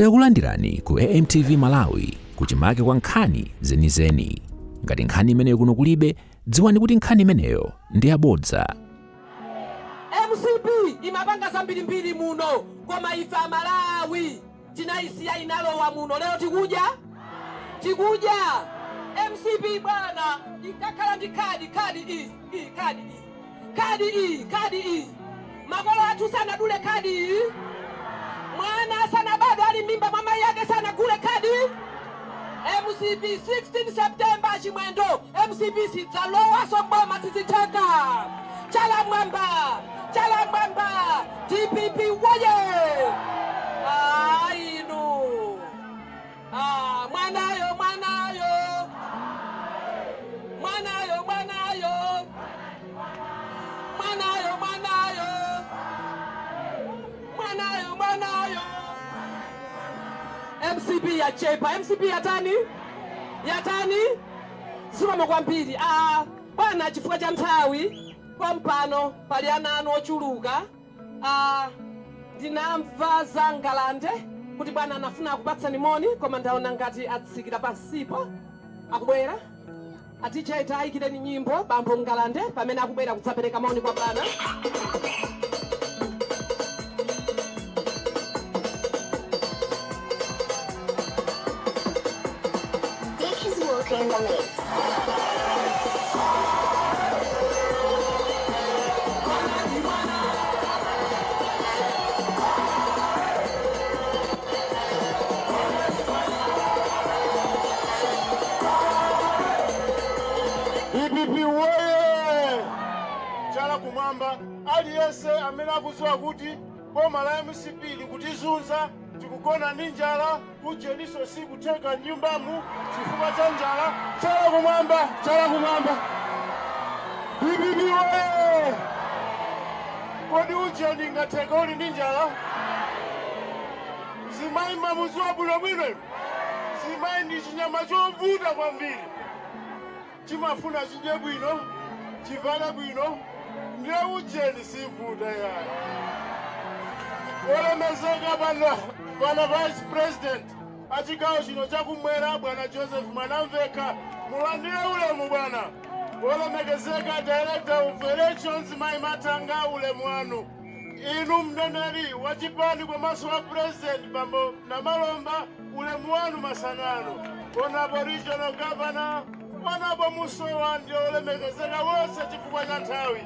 Takulandirani ku AMTV Malawi kuchimake kwa nkhani zenizeni. Ngati nkhani imeneyo kuno kulibe, dziwani kuti nkhani imeneyo ndi yabodza. MCP imapanga zambirimbiri muno koma ife Malawi tinayisiya inalowa muno. Lero tikuja MCP bwana ikakhala ndi kadi iyi makolo athu sanadule kadi iyi, mwana sanabado ali mimba mama yake sanagule kadi. MCP 16 September chimwendo MCP sidzalowa soboma siziteka. Chala mwamba TPP woye inu mwanayo MCP ya chepa, MCP yatani simama kwambiri. Bwana chifukwa cha nthawi pompano pali ananu ochuluka. Ndinamva za Ngalande kuti bwana anafuna akupatsani moni koma ndaona ngati atsikira pansipo akubwera. Aticha ayikireni nyimbo bambo Ngalande pamene akubwera kudzapereka moni kwa bwana. In the mix. TPP woye! Chala kumwamba aliyese amene akudziwa kuti boma la MCP likutizunza tikugona ndi njala kujeniso sikuteka nyumbamu chifukwa cha njala. Chala kumwamba TPP woye! Kodi ujeni ngateka uli ndi njala? Zimayi mamuziwa bwinobwino, zimayi ndi chinyama chovuta kwambiri, chimafuna chidye bwino chivale bwino, ndiye ujeni sivuta yayi. Olemezeka bwana Vice President achigawo chino chakumwera bwana Joseph Mwanamveka, mulandire ulemu bwana. Olemekezeka Director of Elections Mayi Matanga, ulemu wanu. Inu mneneri wachipani komanso wa President bambo Namalomba, ulemu wanu masanano. Honorable Regional Governor, Honorable Musowa ndi olemekezeka wonse chifukwa cha nthawi.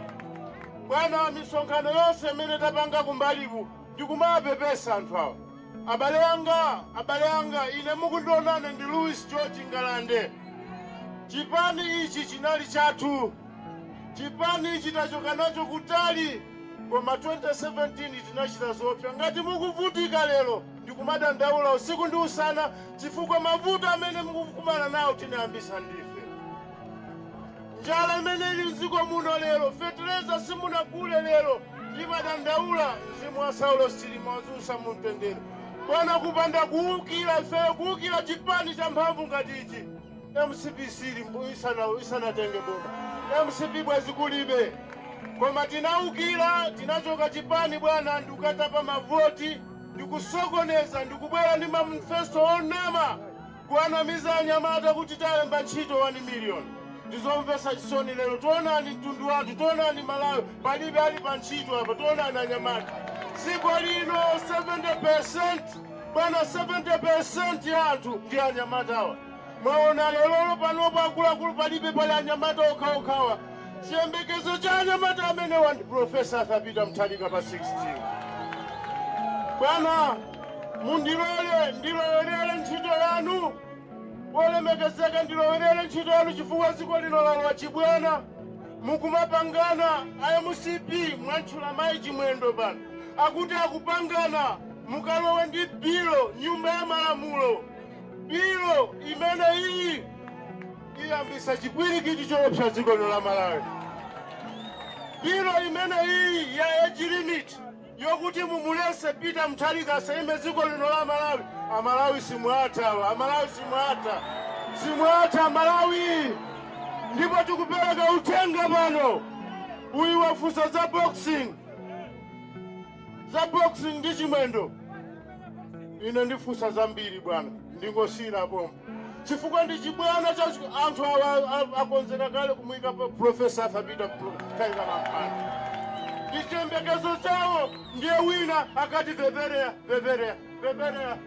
Bwana misonkhano yonse imene tapanga kumbalibu ndikumapepesa anthu awa. Abale anga ine mukundionane ndi Louis George Ngalande. Chipani ichi chinali chathu. Chipani ichi tachoka nacho kutali koma 2017 tinachita zopsa. Ngati mukuvutika lero ndikumadandaula usiku ndi usana chifukwa mavuto amene mukukumana nawo tinayambisa ndife. Njala imene ili mziko muno lero, fetereza simunagule lero, ndimadandaula mzimu wa Saulo Silima wazusa mumtendere. Bwana kupanda kuukira ifeyo kuukira chipani cha mphamvu ngati ichi. MCP sili isanatenge boma. MCP bwezi kulibe. Koma tinaukira, tinachoka chipani bwana, ndikukatapa mavoti, ndikusokoneza, ndikubwera ndi manifesto onama kuanamiza anyamata kuti talemba ntchito 1 million. Ndizomvesa chisoni lero, tionani mtundu wathu, tionani Malawi, palibe ali pa ntchito apa, tionani anyamata. Dziko lino 70%, bwana 70% ya anthu ndi anyamata awa. Mwaona lero panopo akuluakulu palibe pali anyamata okhaokhawa. Chiyembekezo cha anyamata amene wandi Professor Athapita Mutharika pa 16. Bwana ndilowelere ntchito yanu. Olemekezeka ndilowelere ntchito yanu chifukwa dziko lino lalowa chibwana. Mukumapangana MCP mwantchula mayi chimwendo pano. Akuti akupangana mukalowe ndi bilo nyumba ya malamulo. Bilo imene iyi iyambisa chipwirikiti choopsa dziko lino la Malawi. Bilo imene iyi ya age limit yokuti mumulese Peter Mutharika asaime dziko lino la Malawi. Amalawi simwata awa, Amalawi simwata Amalawi. Ndipo tikupereka utenga pano. Uyu wafusa za boxing ndi chimwendo. ine ndifusa zambiri bwana ndingosira pompo chifukwa ndi chibwana cha anthu akonzeka kale kumuyika Profesa Arthur Kaiza Mampanda ndi chiyembekezo chawo ndiye wina akati veverea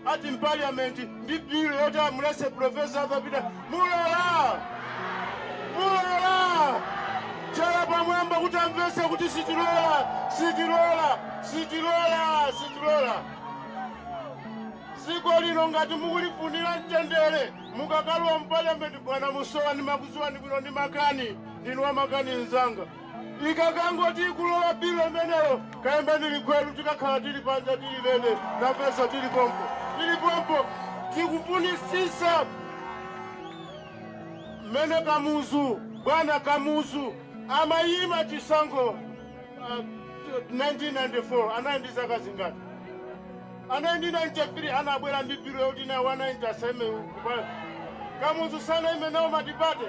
ati mparliament ndi bill yoti amulese Profesa Arthur mulola chala pamwamba kuti amvese kuti sitilola ziko lino ngati mukulifunira mtendere mukakalowa mpaliamenti bwana Musowa ndi makuziwani bwino ndi makani ndinu wa makani nzanga ikakangoti ikulowa bilo imeneyo kayembeni likhweru tikakhala tili panja tili lene napesa tili pompo tikufunisisa mmene bwana Kamuzu amayima chisankho 1994 anayi zaka zingati 1993 anabwera ndi biro yoti na 197 Kamuzu sana imenewo matipate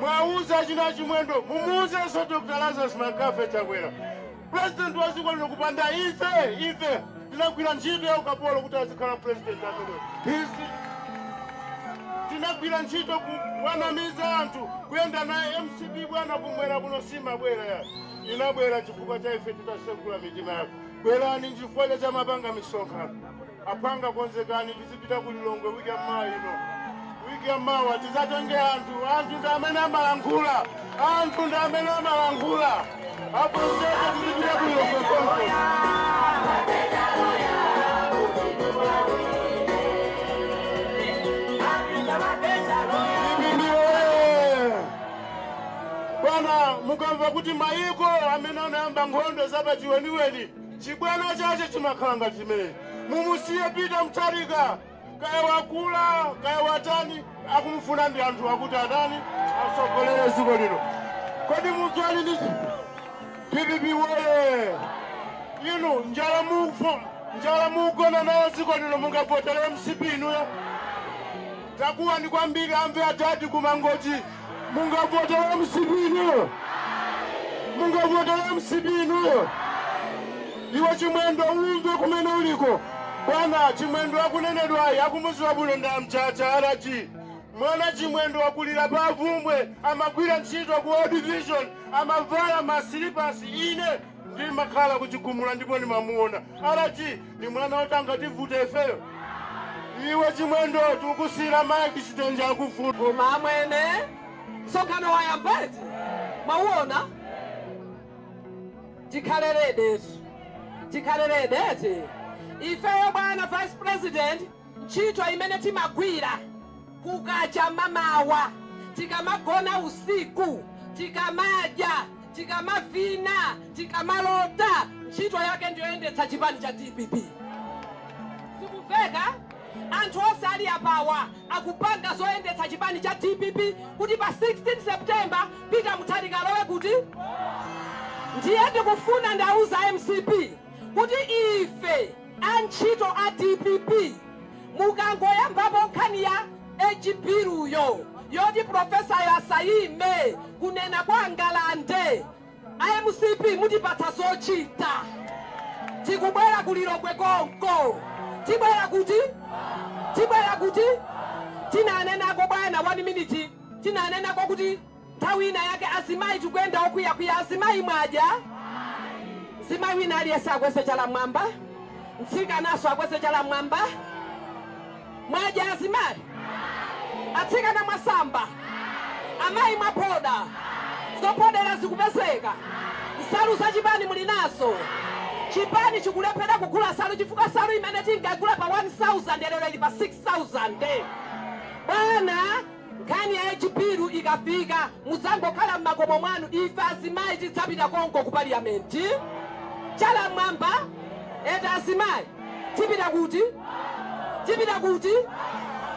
mwauza china chimwendo mumuuzenso Dr. Lazarus Makafe chakwera president waziko lino kupanda ife tinagwira ntchito ya ukapolo kuti azikhala president ameneyo tinagwira ntchito kuwanamiza anthu kuyenda naye MCP bwana kumwera kuno simabwera ya inabwera chifukwa cha ife titasegula mitima yako bwerani chifukwa cha mapanga misonkhano apanga konzekani tizipita kulilongwe wiki ya mawa tizatenge anthu ndi amene amalankhula apo ndeke tizipita kulilongwe konko bwana mukamva kuti mayiko amene anayamba nkhondo zapachiweniweni chibwana chache chimakhala ngati chimenechi mumusiye Peter Mutharika kaya wakula kaya watani akumufuna ndi anthu akuti atani asogolere ziko lino kodi mudzali ndi PPP woye inu njala mugona nayo ziko lino mungavotera MCP inuyo takuwa ni kwambiri amve atati kumangoti mungavotera MCP inuyo iwe chimwendo umve kumene uliko bwana chimwendo akunenedwayi akumuziwa bwino nda mchacha alachi mwana chimwendo wakulira pa avumbwe amagwira ntchito ku World Vision amavala masilipasi ine ndimakhala kuchikumula ndipo ndimamuona alachi ni mwana otanga tivute ifeyo iwe chimwendo tukusira maiki chitenja akufuna koma amwene msonkhano wayambeti mauona tikhalelede ifeyo bwana Vice President ntchito imene timagwira kukacha mamawa tikamagona usiku tikamadya tikamavina tikamalota ntchito yake ndiyoyendetsa chipani cha DPP sikuveka anthu onse ali apawa akupanga zoyendetsa chipani cha DPP kuti pa 16 September Peter Mutharika alowe kuti ndiye ndikufuna ndauza MCP kuti ife antchito a DPP mukangoyambapo nkhani ya echipiruyo yoti Profesa yasayime kunena kwa Ngalande MCP mutipatsa zochita tikubwera kulilongwe konko tibwera kuti tinanenako bwana 1 minute tinanenako kuti nthawi ina yake azimayi tikuyenda okwiya azimayi mwadya mzimayi wina aliyese akwese chala mwamba mtsikanaso akwese chala mwamba mwadya azimayi atsikana mwasamba amayi mwapoda zopodera zikupezeka nsalu za chipani muli nazo chipani chikulephera kugula salu chifukwa salu imene tingagula pa 1000 lero ili pa 6000 bwana nkhani ya echipiru ikafika mudzangokhala m'makomo mwanu ife azimayi tidzapita konko ku parliamenti chala mwamba eta azimayi tipita kuti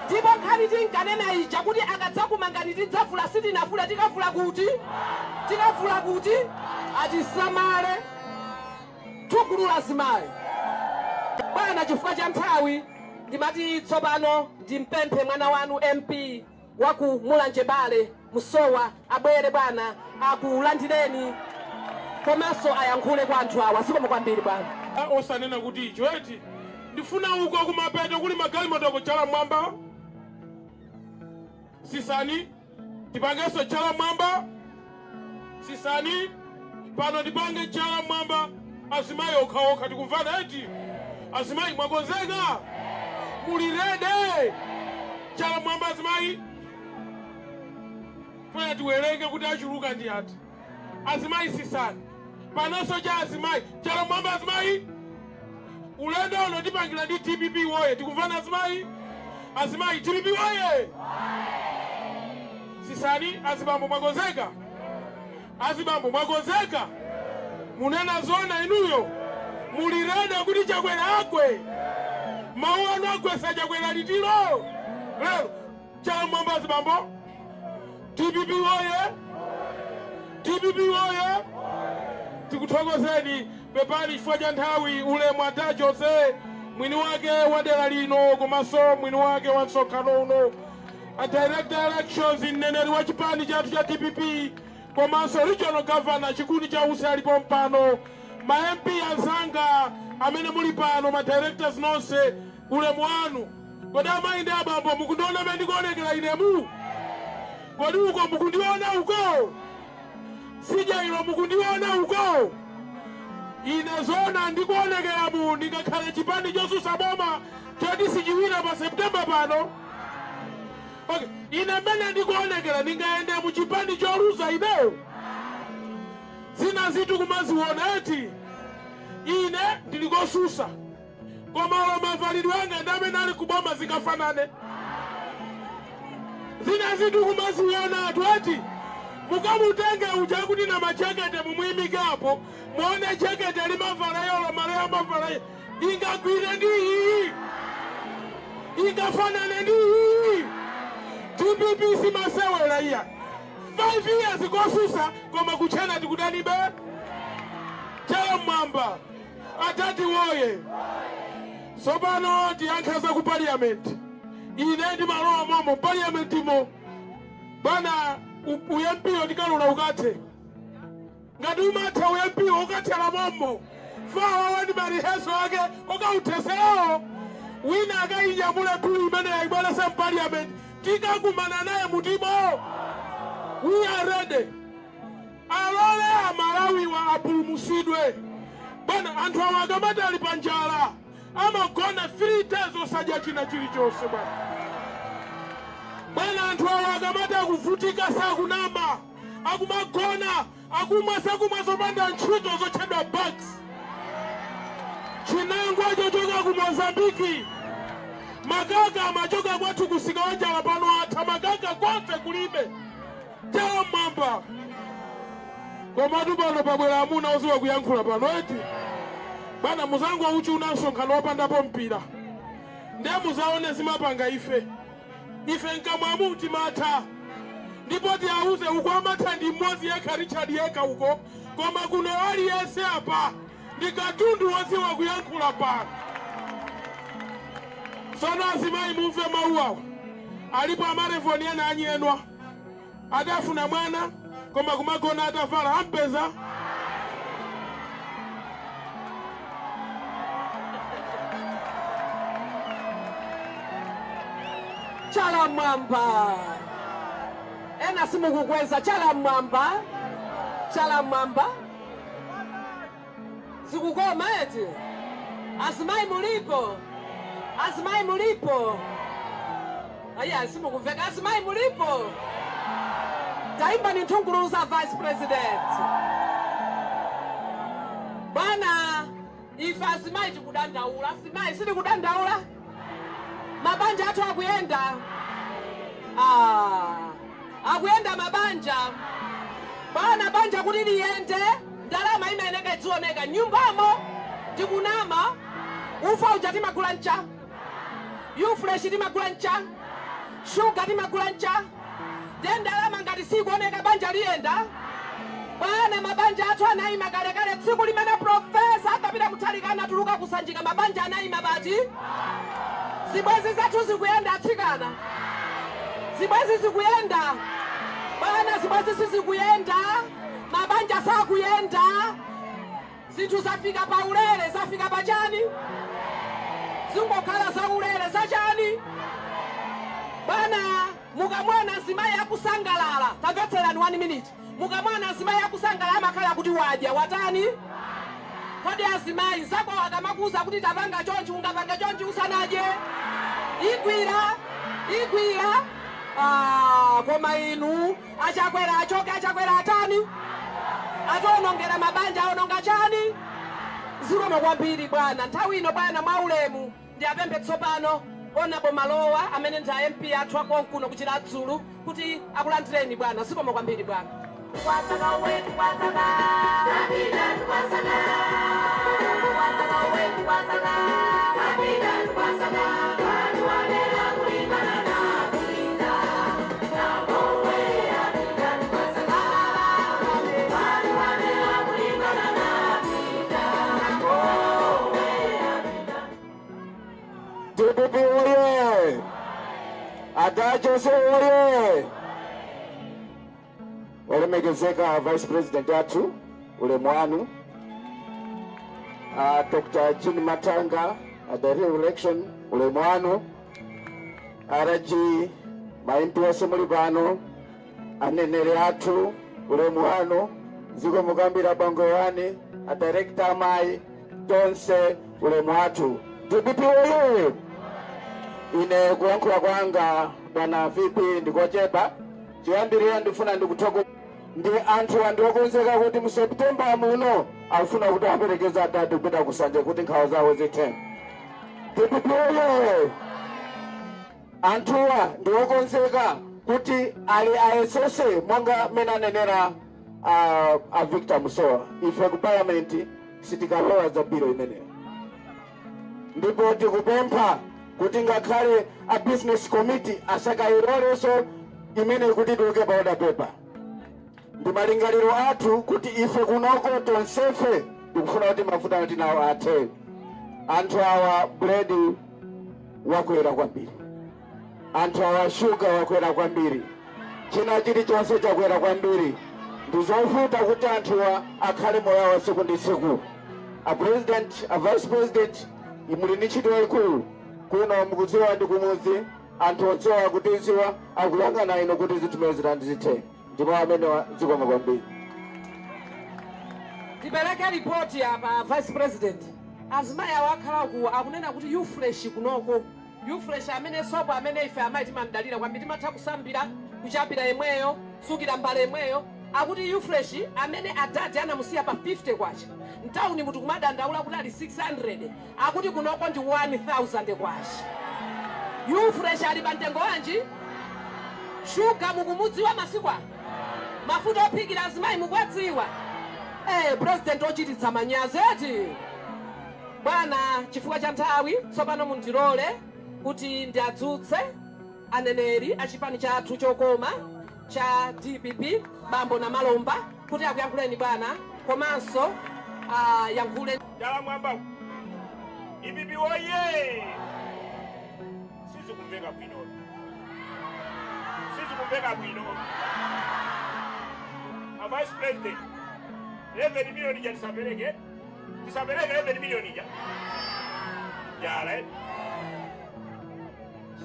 ndipo nkhani tinkanena ija kuti akadzakumangani tidzavula sitinavula tikavula kuti atisamale tugulula azimayi bwana chifukwa cha nthawi ndimati tsopano ndimpemphe mwana wanu MP waku Mulanje Bale Musowa abwere bwana akulandireni komanso ayankhule kwa anthu awa sikomo kwambiri bwana osanena kuti icho eti ndifuna uko kumapeto kuli magalimoto kuchala mwamba sisani tipangeso chala mwamba sisani pano tipange chala mwamba azimayi okhaokha tikumvana eti azimayi mwakonzeka mulirede chala mwamba azimayi funa tiwerenge kuti achuluka ndi ati azimayi sisani panonso cha azimayi chala mwamba azimayi ulendo uno tipangira ndi TPP woye tikumvana azimayi azimayi TPP woye sisani azibambo mwakonzeka azibambo mwakonzeka munena zona inuyo mulirede kuti chakwera akwe mawu anu agwesa chakwera litiro lero chala mwamba azibambo TPP woye TPP woye tikuthokozeni pepani chifukwa cha nthawi ulemu ata Jose mwini wake wa dera lino komanso mwini wake wa msonkhano uno a direct elections mneneri wa chipani chathu cha TPP komanso regional governor chikundi cha usi alipo mpano ma MP anzanga amene muli pano ma directors nonse ulemu wanu kodi amayi ndi abambo mukundiona mene ndikuonekera inemu kodi uko mukundiona uko sija ilo mukundiona uko ine zona ndikuonekera mu ndingakhale chipani chosusa boma choti sichiwina pa September pano okay. Ine mene ndikuonekera ndingaende mu chipani choluza ineyo zina zitu kumaziona eti ine ndilikosusa koma olo mavalidwe anga ndamene ali kuboma zikafanane zina zitu kumaziona atu eti mukamutenge uja kuti na machekete mumuyimikapo muone chekete limavala yolo maleya mavala ingagwire ndi iyi ingafanane ndi iyi TPP simasewera iya 5 years kosusa koma kuchena tikudanibe chala mwamba atati woye sopano tiyankhaza ku parliament ine ndi malowa momo parliament mo bana uyampiyo ndikalula ukathe ngati umatha uyampiyo ukathera momo fawa wani mariheso ake ukautheserawo wina akayinyamule tuli imene yaibwerese mpaliament tikakumana naye mutimo we are ready alole amalawiwa apulumusidwe bwana anthu awo akamati ali pa njala amagona 3 days osadya china chilichonse bwana anthu awo akamati akuvutika sakunama akumagona akumwa sakumwa zopanda ntchito zotchedwa bugs chinangwa chochoka ku Mozambiki magaga amachoka kwathu kusika wanjala pano atha magaga konse kulibe chala mwamba komatu pano pabwera amuna oziwa kuyankhula pano eti bwana muzangu wauchi unasonkhano wapandapo mpira ndiye muzaone zimapanga ife nkamwamu timatha ndipo tiauze uko amatha ndi mmodzi yekha Richard yekha uko koma kuno aliyense apa ndi katundu woziwa kuyankhula pano sono azimayi mumve mawu awo alipo amarevoni ena anyenwa adafuna mwana koma kumagona atavala ampeza chala mwamba ena simukukweza chala mwamba zikukoma eti azimayi mulipo aya simukuveka azimayi mulipo taimba ni nthunguluza vice president bwana ife azimayi tikudandaula azimayi sitikudandaula mabanja athu akuyenda akuyenda mabanja bwana banja kuti liyende ndalama imayeneka idzioneka nyumbamo tikunama ufa uja timagula ncha yufresh timagula ncha shuga timagula ncha ndalama ngati sikuoneka banja liyenda bwana mabanja athu anayima kalekale tsiku limene profesa akapita kuthalikana atuluka kusanjika mabanja anayima bati zibwezi zathu zikuyenda atsikana zibwezi zikuyenda bwana zibwezi sizikuyenda mabanja sakuyenda zinthu zafika pa ulere zafika pa chani zingokhala zaulere zachani bwana. Mukamwana azimayi akusangalala, tamvetserani 1 minute. Mukamwana azimayi akusangalala amakhala kuti wadya watani. Kodi azimayi zako akamakuza kuti tapanga chonchi ungapanga chonchi usanadye? Igwira. Koma inu achakwera achoke achakwera atani? Atonongera mabanja aononga chani? Zikomo kwambiri bwana. Nthawi ino bwana mwaulemu ndi apemphe tsopano Honorable Malowa amene ndi MP athu akonkuno kuchira Dzulu kuti akulandireni bwana. Zikomo kwambiri bwana. Kwasaka wetu kwasaka. Abida kwasaka. Kwasaka wetu kwasaka. Abida kwasaka. Watu wanela kulingana na kulinda. Na mowe abida kwasaka. Watu wanela kulingana na kulinda. Na mowe abida. DPP oye! Adachose oye! Olemekezeka Vice President athu ulemwanu Dr. Jean Matanga the re-election ulemwanu araji maimpi wose muli pano aneneri athu ulemwanu ziko mukambira bango wani director amayi tonse ulemwatu DPP oye! Ine kuyankhula kwanga bwana VP ndikochepa chiyambirira ndifuna ndikuthokoza ndi anthu andiwokonzeka kuti mu September muno afuna kuti aperekeza atatu kupita kusanje kuti nkhawa zawo zithe. DPP oye! Anthuwa ndiwokonzeka kuti ali ayesese monga mene anenera a Victor Musowa. Ife ku parliament sitikapewa za biro imeneyo. Ndipo tikupempha kuti ngakhale a business committee asakayiloleso imene kuti tiuke pa order paper. Ndi malingaliro athu kuti ife kunoko tonsefe tikufuna kuti mafuta ati nawo athe. Anthu awa bread wakwera kwambiri, anthu awa sugar wakwera kwambiri, china chilichonse chakwera kwambiri. Ndizofuta kuti anthuwa akhale moyo wa tsiku ndi tsiku. A president, a vice president imuli ni ntchito yayikulu kuno mukudziwa ndi kumuzi. Anthu otsewa kutiziwa akuyang'ana ino kuti zitume zitandizithe. Ndipo amene zikomo kwambiri. Tipereke ripoti apa Vice President. Azimayi awakhala ku akunena kuti you fresh kunoko. You fresh amene sopo amene ife amayi timamdalira kwambiri timatha kusambira kuchapira yemweyo sukira mbale yemweyo. Akuti you fresh amene adadi anamusiya pa 50 kwacha. Mtauni mutu kumadandaula kuti ali 600. Akuti kunoko ndi 1000 kwacha. You fresh ali bantengo wanji? Shuga mukumudziwa masikwa. Mafuta ophikira azimayi mukwadziwa. President ochititsa manyazi eti. Bwana chifukwa cha nthawi tsopano mundirole kuti ndiadzutse aneneri achipani chathu chokoma cha DPP Bambo na Malomba kuti akuyankhuleni bwana komanso yankhule Dala mwamba DPP oye! Sisi kumveka bwino. Sisi kumveka bwino. A Vice President 11 milioni ja tisapeleke. Tisapeleke 11 milioni ja. Jale.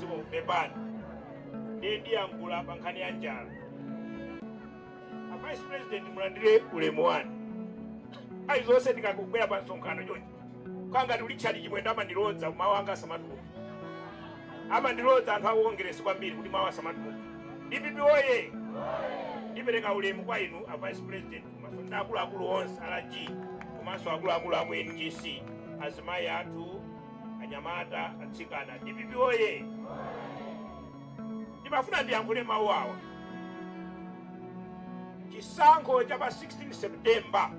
Siko bebani. Ndi yankula pankani ya njala. A Vice President mulandire ulemu wanu. Aizose ndikakubwera pa nsonkhano chonchi. Kanga tulichali chimwenda amandirodza mawanga samatuko. Amandirodza anthu awongeresi kwambiri kuti mawa samatuko. DPP oye! Ndipereka ulemu kwa inu a Vice President masonda akulu onse alaji komanso akulu amu NGC azimayi athu anyamata atsikana. DPP oye! Ndimafuna ndiyankhule mawu awa. Chisankho cha pa 16 September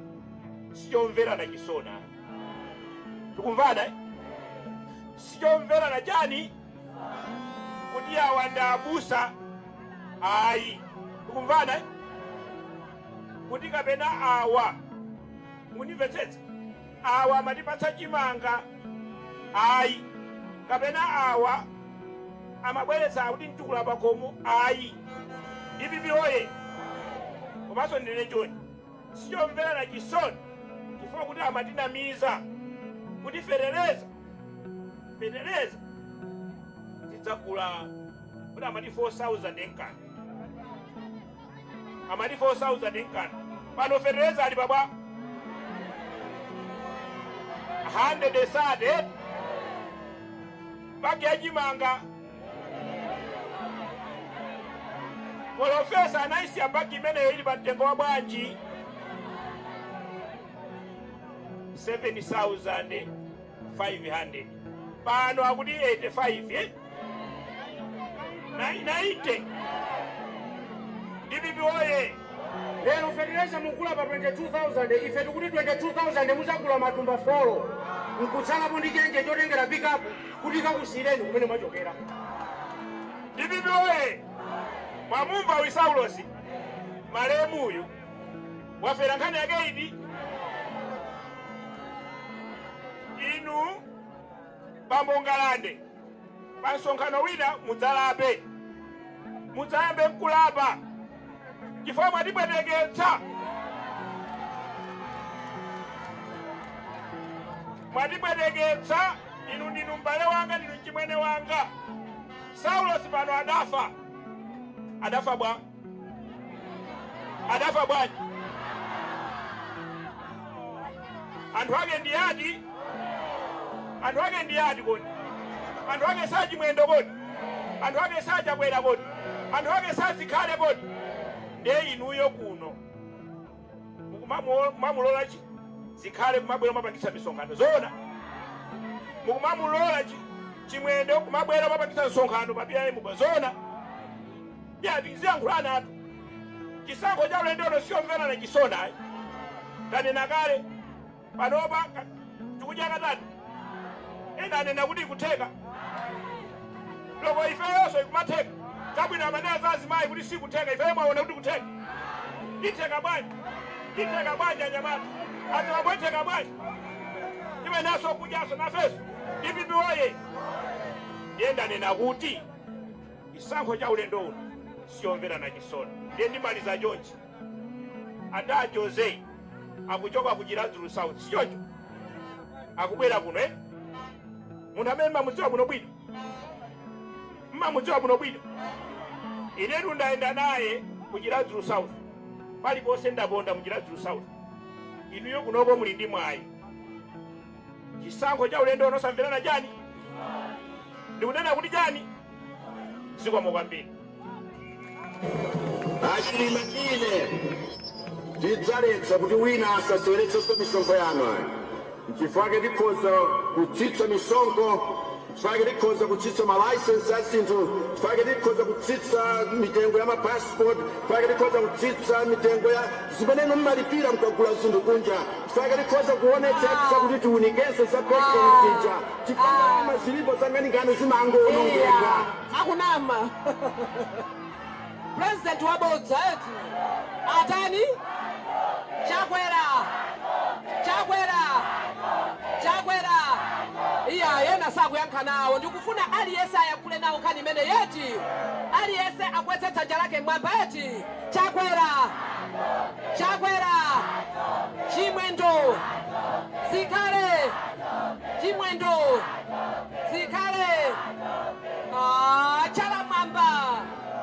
sichomvera na chisona. Tukumvana sichomvera na chani kuti awa ndabusa ayi. Tukumvana kuti kapena awa munimvetsetsa awa matipatsa chimanga ayi kapena awa amabweretsa kuti mtukula pakomo ayi. DPP oye! Komanso ndine choni sichomvera na chisoni chifukwa kuti amatinamiza kutiferereza fetereza tidzagula kuti amati 4,000 enkana, amati 4,000 enkana. Pano fetereza ali baba 130 paki yachimanga Profesa anaisi ya paki imeneyo ili patengo wa bwanji 7,500. Pano akuti 85 90 DPP oye. Lero Federation mukula pa 22,000, ife tukuti 22,000 muzakula matumba 4 mkutsala pondi chenje chotengera pick up kuti kakusireni kumene mwachokera. DPP oye. Mwamumva wisaulosi malemu uyu wafera nkhani yake idi. Inu pambongalande pansonkhano wina mudzalape, mudzayambe mkulapa chifukwa mwatibweteketsa, mwatibweteketsa. Inu ndinu mbale wanga, ndinu chimwene wanga. Saulosi pano adafa, adafa bwa, adafa bwanji. Anthu ake ndiyati, anthu ake ndiyati kodi, anthu ake sachimwendo kodi, anthu ake sachabwera kodi, anthu ake sazikhale kodi. Ndiye inuyo kuno mukumamulola zikhale kumabwera mapangisa misonkhano zona, mukumamulola chimwendo kumabwera mapangisa misonkhano papiyaye mubwa zona. Yati ziyankhulana atu chisankho cha ulendo siyomvera na chisona ayi. Tanena kale panopa tikudya katatu ena anena kuti ikutheka loko ifeyonso ikumatheka kabwino amanena za azimayi kuti sikutheka, ifeyo mwaona kuti kutheka. Itheka bwanji, itheka bwanji anyamata azimambo, itheka bwanji imenaso kudyaso nafeso. DPP oye. Yenda nena kuti chisankho cha ulendo uno siyomvera na chisona. Ndiye ndimaliza chonchi ada Jose akuchoka kuchiradzulu South sichocho akubwera kuno munthu amene mmamudziwa kuno bwino, mmamudziwa kuno bwino. Inetu ndayenda naye kuchiradzulu South, paliponse ndaponda muchiradzulu South. Inuyo kunoko muli ndi mwayi. Chisankho cha ulendo unosamverana chani, ndikunena kuti chani. Zikomo kwambiri. Achilima ine tidzaletsa kuti wina asasoweretsenso misonkho yanu ayi. Chifukwa tikhoza kutsitsa misonkho, chifukwa tikhoza kutsitsa malaisensi a zinthu, chifukwa tikhoza kutsitsa mitengo ya mapassport, chifukwa tikhoza kutsitsa mitengo ya zimene mmalipira mukagula zinthu kunja, chifukwa tikhoza kuonetsetsa kuti tiunikenso za pension zija, chifukwa mazilipo zanganikano zimangoonongeka. Akunama. President wabodza eti atani Chakwera, Chakwera, Chakwera. Iya yena sakuyankha nawo. Ndikufuna aliyese ayankhule nawo nkhani imene yeti, aliyese akweze dzanja lake mwamba eti Chakwera, Chakwera, chimwendo zikhale, chimwendo zikhale. Chala mwamba,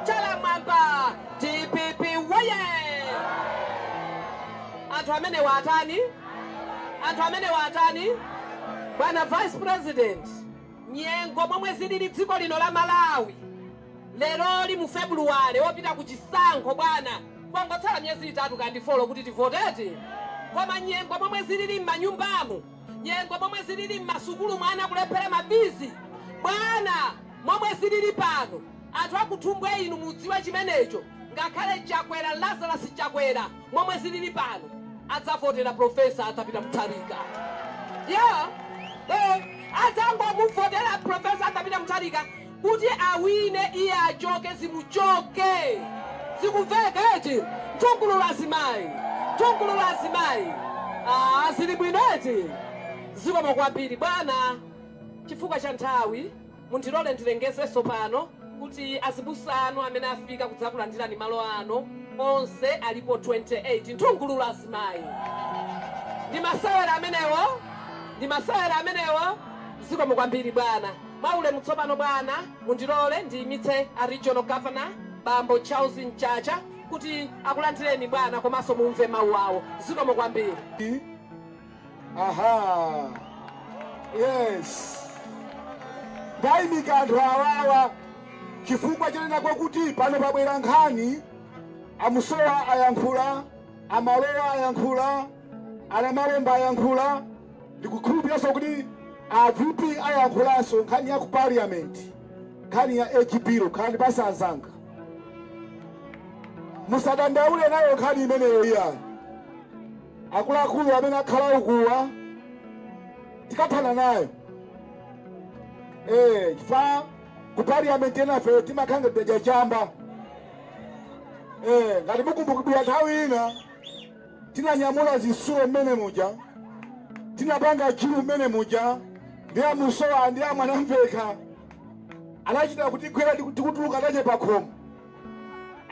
chala mwamba. DPP waye. Anthu amene watani, anthu amene watani. Bwana Vice President, nyengo momwe zilili dziko lino la Malawi lero mu February opita kuchisankho bwana, kwangotsala myezi 3 kandi 4 kuti tivotete. Koma nyengo momwe zilili m'manyumbamo, nyengo momwe zilili m'masukulu mwana kulephera mabizi bwana, momwe zilili pano anthu akuthumbwe inu mudziwa chimenecho. Ngakhale Chakwera, Lazarus Chakwera momwe zilili pano adzavotera Profesa atapita Mutharika. Yeah. Adzango muvotera Profesa atapita Mutharika kuti awine iye achoke zimuchoke. Zikumveka eti mtungulu lazimayi, mtungulu lazimayi. Zili bwino eti. Zikomo kwambiri bwana. Chifukwa cha nthawi mundilole ndilengezeso pano kuti azibusa anu amene afika kudzakulandirani malo ano onse alipo 28 mtungulu lazimayi. Ndi masewera amenewo, ndi masewera amenewo. zikomo kwambiri bwana. Mwaulemu tsopano bwana, mundilole ndiyimitse a regional governor Bambo Charles Mchacha kuti akulandireni bwana komanso mumve mawu awo. Zikomo kwambiri. Aha. Yes. Ndayimika anthu awawa chifukwa chenena kwakuti pano pabwera nkhani amusowa ayankhula, amalowa ayankhula, anamalomba ayankhula, ndikukhulupiranso kuti VP ayankhulanso nkhani ya ku parliament, nkhani ya ejibiro, nkhani pasazanga. Musadandaule nayo nkhani imeneyo iyani. Akuluakulu amene akhala ukuwa tikathana nayo. Chifukwa ku parliament enafe timakhala ngati chamba. Ngati mukumbukira nthawi ina tinanyamula zisulo mmene muja, tinapanga chilu mmene muja, ndi amusowa ndi amwanamveka anachita kuti kwera tikutuluka nache pa khomo.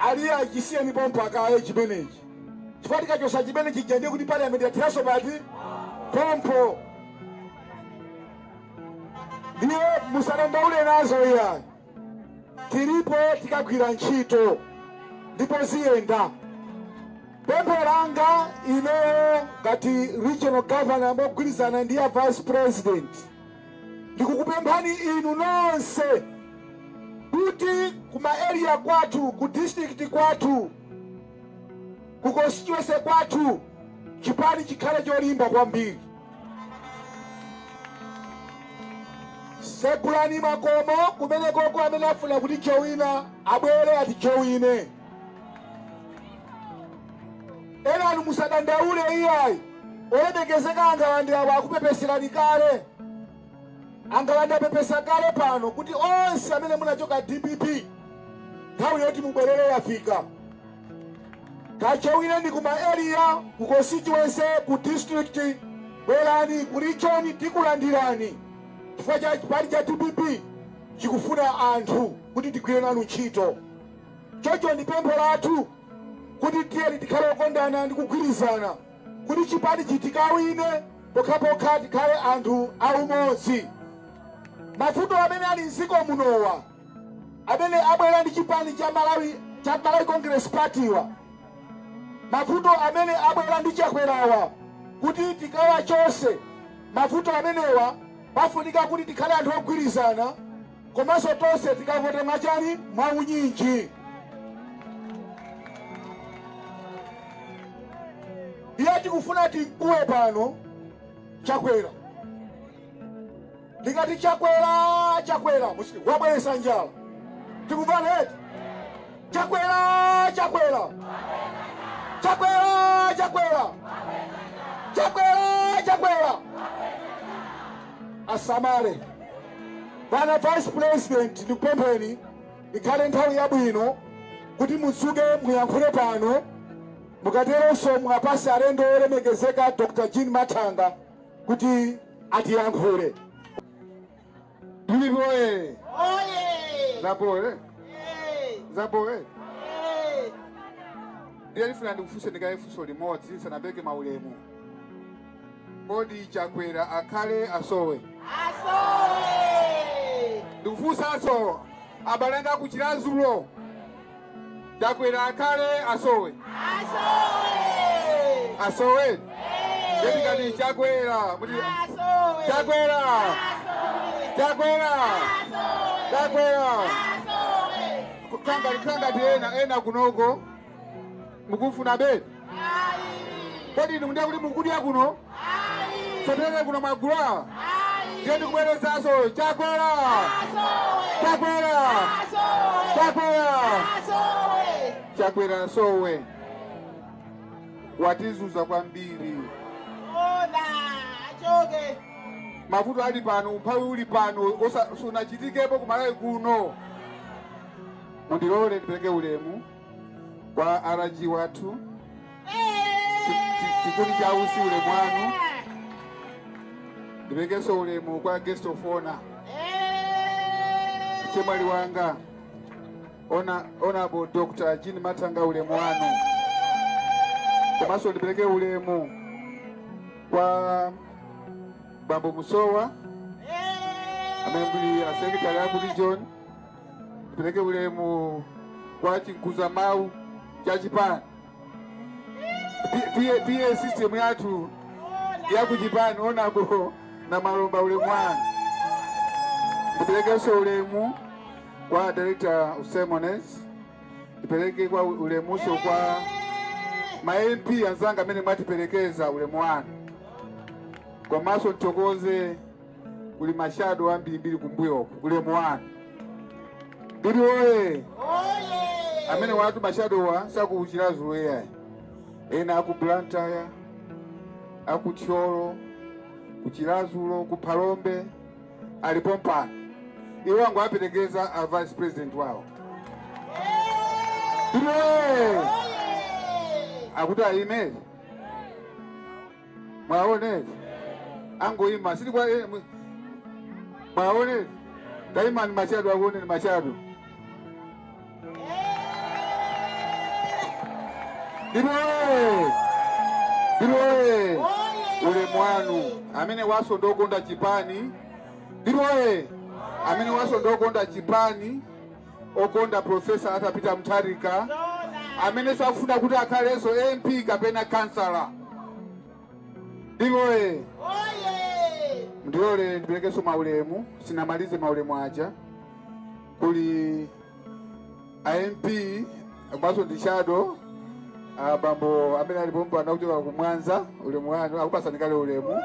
Aliye achisiyeni pompakaye chimenechi. Chifukwa tikachosa chimenechi chija ndiye kuti parliament yathiranso pati pompo. Ndiye musadandaule nazo iyani. Tilipo tikagwira ntchito ndipo ziyenda. Pempho langa ineyo ngati regional governor mogwirizana ndi vice president ndikukupemphani inu nonse kuti kuma area kwathu, ku district kwathu, ku constituency kwathu chipani chikhale cholimba kwambiri. Sekulani makomo kumene koko amene afuna kuti chowina abwere ati chowine. Anu musadandaule iyayi. Olemekezeka angawandi awo akupepeserani kale. Angawandi apepesa kale pano kuti onse amene munachoka DPP nthawi yoti mubwerere yafika. Kachowine ndi kuma area, ku constituency, ku district, bwerani ku region tikulandirani. Chifukwa cha chipani cha DPP chikufuna anthu kuti tigwire nanu ntchito. Chocho ndi pempho lathu kuti tiyeni tikhale okondana ndi kugwirizana kuti chipani chitikawine pokhapokha tikhale anthu aumodzi. Mavuto amene ali mdziko munowa amene abwera ndi chipani cha Malawi Congress Party wa, mavuto amene abwera ndi chakwerawa kuti tikawachose, mavuto amenewa pafunika kuti tikhale anthu ogwirizana komanso tonse tikavote mwachani mwaunyinji. Ndiye tikufuna tikuwe pano chakwera. Ndikati chakwera wabweresa njala. Tikuvana eti? Chakwera. Asamale. Bwana Vice President ndikupempheni ikhale nthawi yabwino kuti mudzuke muyankhule pano. Mukateronso mwapasi alendo olemekezeka Dr. Jean Matanga kuti atiyankhule. Tulipoe. Zapoe. Zapoe. Ndiye ndifuna ndikufuse ndikayefunso limodzi sanabeke maulemu. Kodi chakwera akhale asowe? Ndikufunsanso abalenga kuchilazulo. Chakwera akhale asowe? Asowe. Ndikati chakwera. Kanga ena kunoko mukufuna bedi. Kodi ndikundiya kuti mukudya kuno? Sotere kuno magula. Ndiye ndikubwereza asowe. Chakwera asowe. Watizuza kwambiri. Mavuto ali pano, umphawi uli pano, sunachitikepo kumalawi kuno. Mundilole ndipeleke ulemu kwa araji wathu. Chikundi cha usi ulemu wanu. Ndipekeso ulemu kwa guest of honor. Chemwali wanga. Honorable Dr. Jean Matanga ulemu wanu. Komanso ndipeleke ulemu kwa Bambo Musowa amene a secretary ya region, tipereke ulemu kwa chinkuza mau cha Chipani. PA system yathu ya ku Chipani onako na malomba ulemu wanu. Tipereke ulemu kwa director Usemones. Tipereke kwa ulemu kwa ma MP anzanga amene mwatiperekeza ulemu wanu. Kwa maso nitokoze uli mashado ambiri kumbuyo ulemu wanu. Bili oye amene watu mashado wa sakuchirazu weya ena aku Blantyre, aku Tcholo, kuchilazulo, kupalombe alipompa iwo wangu aperekeza a vice president wao. Bili oye akuta email mwaone ango ima sili kwa mwaone daima ni mashado waone ni mashado. Biroe ule mwanu amene waso ndokonda Chipani. Biroe amene waso ndokonda Chipani okonda Profesa atapita Mutharika amene safuna kuti akhaleso MP kapena kansala. Biroe ndiole ndiperekeso maulemu sinamalize maulemu aja kuli MP ambaso ndishado bambo amene alipompa anakuchoka ku Mwanza ulemu wanu akupasanikale ulemu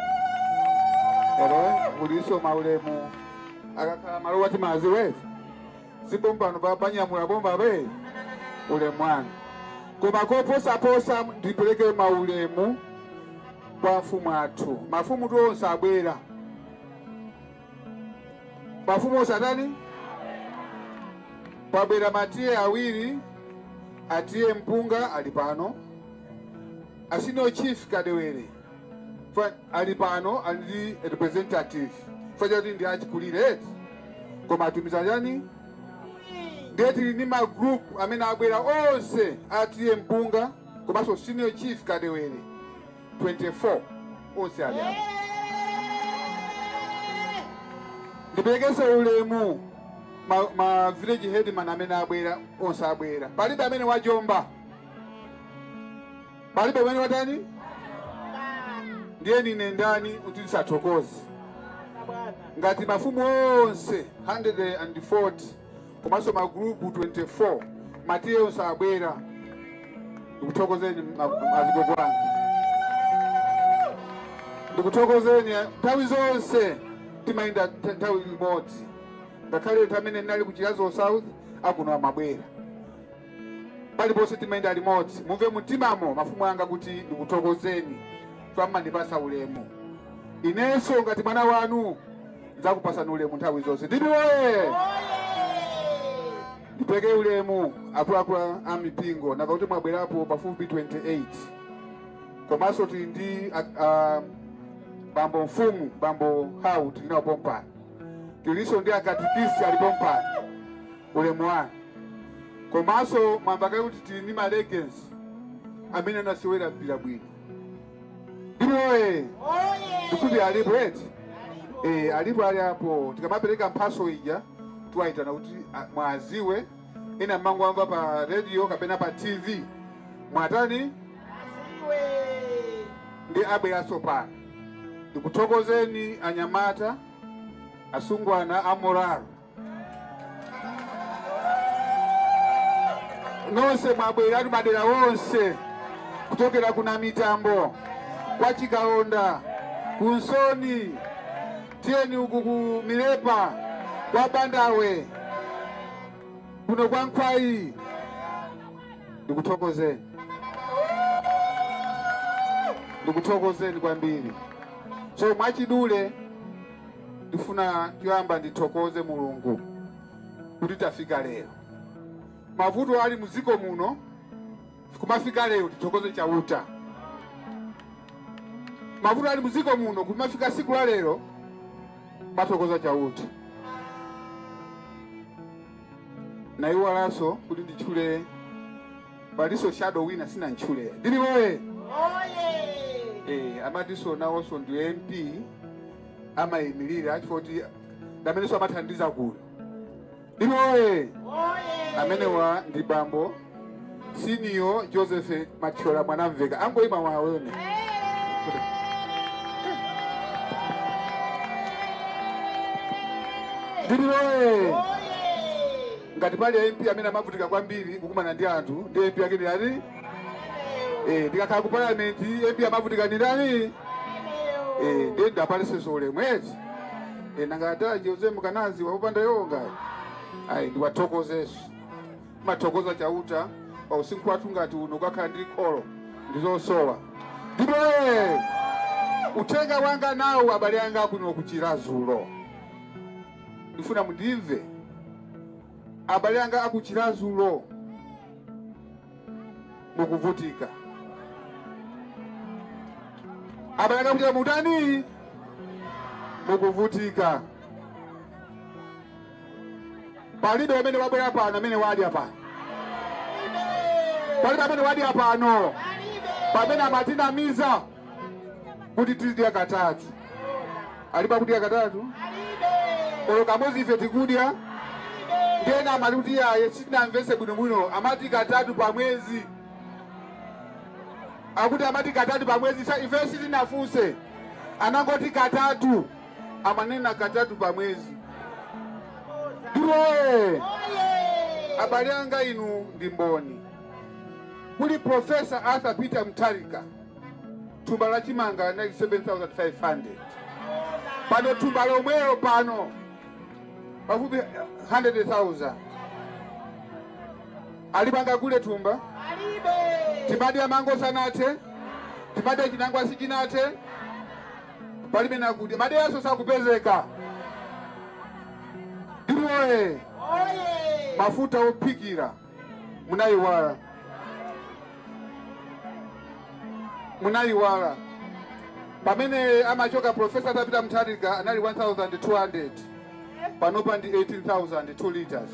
uliso maulemu akakhala malo wati mazi wewe sipompano papanyamula bomba be ulemu wanu koma koposa ndipeleke maulemu kwa mfumu athu. Mafumu tonse abwera. Mafumu osatani pabwera matiye awiri atiye mpunga alipano asino chief kadewere alipano ali representative fajati ndi achikulire koma atumiza yani ndeti ni ma group amene abwera onse atiye mpunga komanso senior chief kadewere 24 onse ali apo. Ndipelekese ulemu ma village headman amene abwera onse abwera. Palibe amene wajomba. Palibe amene watani? Ndiye nine ndani utisa chokozi. Ngati mafumu onse 140 komanso ma group 24 matiye onse abwera. Ndikutokozeni azigogo wangu. Ndikutokozeni tawi zonse timaenda tawi limodzi. Ngakhale tamene nali kuchilazo south akuno mabwera. Pali bose timaenda limodzi. Mumve mutimamo mafumu anga kuti ndikutokozeni. Twamma ndipasa ulemu. Inenso ngati mwana wanu nzakupasa ulemu nthawi zonse. Ndidi wewe. Ndipeke ulemu akula amipingo na kuti mwabwerapo pafupi 28. Komanso tindi bambo mfumu bambo hau tinapompa. Tiliso ndi akatikisi alipompa ulemu wanu. Komanso mwambaka kuti tini ma legends amene nasiwera mpira bwino. Ndiwe ndikuti alipo eti alipo ali hapo tikamapereka mphaso ija tuwaitana kuti mwaziwe ina mangu amva pa radio kapena pa TV mwatani asiwe ndi abweraso pano. Ndikutokozeni anyamata asungwana amoral nonse mwabwera ati madera wonse kutokera kuna mitambo kwa Chikaonda kunsoni tieni uku ku Milepa kwa Bandawe kuno kwa Nkwai. Ndikutokozeni kwambiri. So mwachidule ndifuna kuyamba nditokoze Mulungu kuti tafika lero. Mavuto ali muziko muno kumafika lero titokoze chauta. Mavuto ali muziko muno kumafika siku la lero matokoza chauta. Na iwo alaso kuti ndichule baliso shadow wina sina nchule. Ndili wewe. Amatiso nawo so ndi MP ama emirira achifoti ndamene so amathandiza kuno. Oye amenewa ndi bambo Senior Joseph Mathiola Mwanamveka angoima waone. Oye ngati pali MP amene amavutika kwambiri kukumana ndi anthu ndi MP yake ndi ani? Ndikakhala ku parliament MP amavutika ndi ndani? Ndi ndapalisenso ulemwezi. Nangata Jose Mkanazi wapanda yonga. Ndiwathokozeso. Mathokoza chauta pa usiku wathu ngati uno kakhala ndi kholo ndizosowa. Ndipo uthenga wanga nawo abale anga kuno kuchirazulo. Ndifuna mundimve. Abale anga akuchirazulo mukuvutika. Abale anga kuchira mutani mukuvutika. Palibe amene wabwera pano amene wadi apano. Palibe amene wadi apano. Pamene amatinamiza kuti tidya katatu. Alipa kudya katatu? Olo kamozi ife tikudya. Ndena amaluti yaye sitinamvese bwinobwino amati katatu pa mwezi. Akuti amati katatu pa mwezi ife sitinafuse. Anangoti katatu. Amanena katatu pa mwezi. Ndiwe abale anga inu ndi mboni. Kuli Professor Arthur Peter Mutharika thumba la chimanga 97,500. Pano thumba lomwelo pano pafupi 100,000. Alipanga kule thumba? Timadi ya mango sanate? Timadi ya chinangwa sichinate? Palibe na kudi. Made yaso sakupezeka. Ndiwe mafuta opikira munaiwala. Munaiwala. Pamene amachoka Professor Peter Mutharika anali 1,200. Panopa ndi 18,000 2 liters.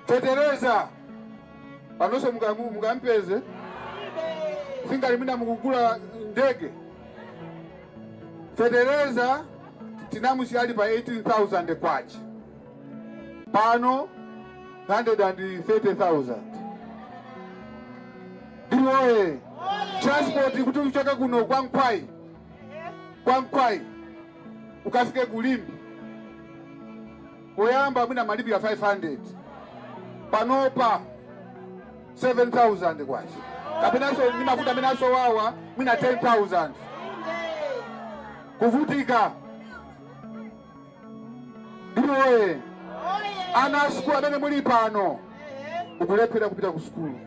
Tetereza panonso mukampeze singali mina mukugula ndege. Tetereza tinamusi ali pa 18,000 kwachi. Pano 130,000. Ndiwe transport kuti uchoke kuno kwa Nkwai ukafike Kulimbi oyamba mwina malipi ya 500. Panopa 7,000 kwachi. Kapenaso ni mafuta menaso wawa mwina 10,000. Kuvutika. Ndiwe ana skulu amene muli pano ukulephera kupita ku skulu.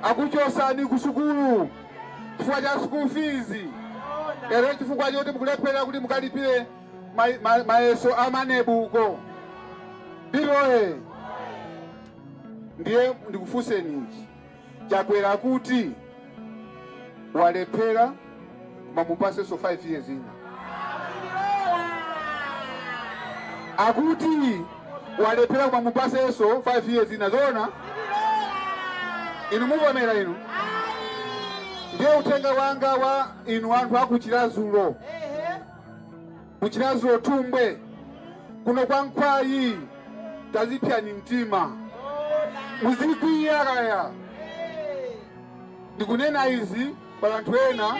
Akuchosani ku skulu chifukwa cha school fees. Ero chifukwa choti mukulephera kuti mukalipire mayeso amanebuko. Ndiye ndikufuseni ichi. Chakwera kuti walephera mamupase so 5 years ina. Akuti walephera mamupase so 5 years ina zona. Inu muvomera inu. Ndiye utenga wanga wa inu anthu akuchirazulo. Kuchirazulo Tumbwe. Kuno kwa Nkwai tazipya ni mtima. Muzikwiya kaya. Ndikunena izi bantu wena.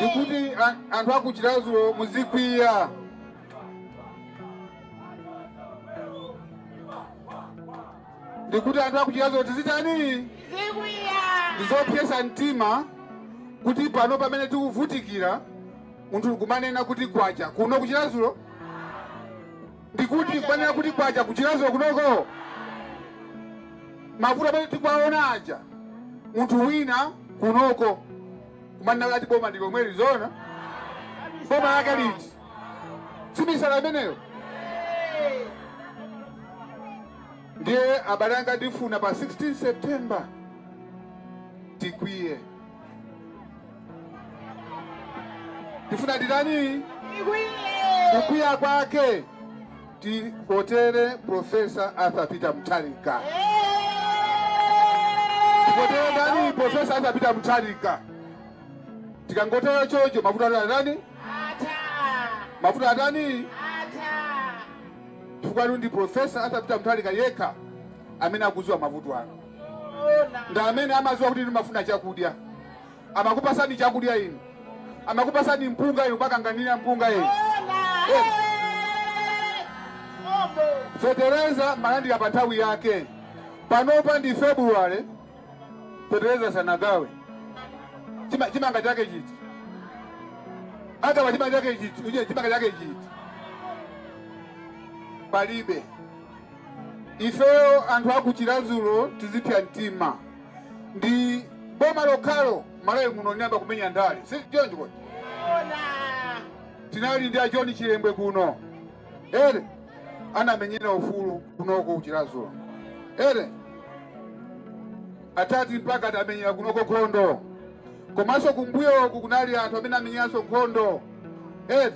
Ndikuti anthu akuchirazulo muzikwiya. Ndikuti anthu akuchirazulo tizitani? Zikwiya. ndizopyesa mtima kuti pano pamene tikuvutikira munthu kumanena kuti kwacha kuno kuchirazulo ndikuti kumanena kuti kwacha kuchirazulo kunoko mavuto amene tikwaona aja munthu wina kunoko kumanena kuti boma ndilomweli zona boma lake liti simisala imeneyo ndiye abale anga ndifuna pa 16 September tikwiye tifuna nditani kukwiya kwake tivotere Profesa Arthur Peter Mutharika. Tivotere ndani Profesa Arthur Peter Mutharika. Tikangotera chocho mafuta ndani? Mafuta ndani? Tukwalu ndi Profesa Arthur Peter Mutharika yeka amene akuzwa mavuto ano. Nda amene amaziwa kuti ndimafuna chakudya. Amakupasani chakudya ino. Amakupasani mpunga ino bakanganira mpunga ino. Fetereza malandi ya patawi yake. Panopa ndi February. Fetereza sanagawe. Chimanga chake chiti. Aka wachimanga chake chiti. Uje chimanga chake chiti. Palibe. Ifeo anthu akuchirazulo tizipya mtima. Ndi boma lokalo malayo muno nyamba kumenya ndale. Si jonjo kodi. Tinali ndi John Chilembwe kuno. Ere anamenyera ufulu kunoko kuchirazulo. Ere atati mpaka atamenyera kunoko Nkhondo. Komanso kumbuyo kunali anthu amene amenyanso Nkhondo. Ere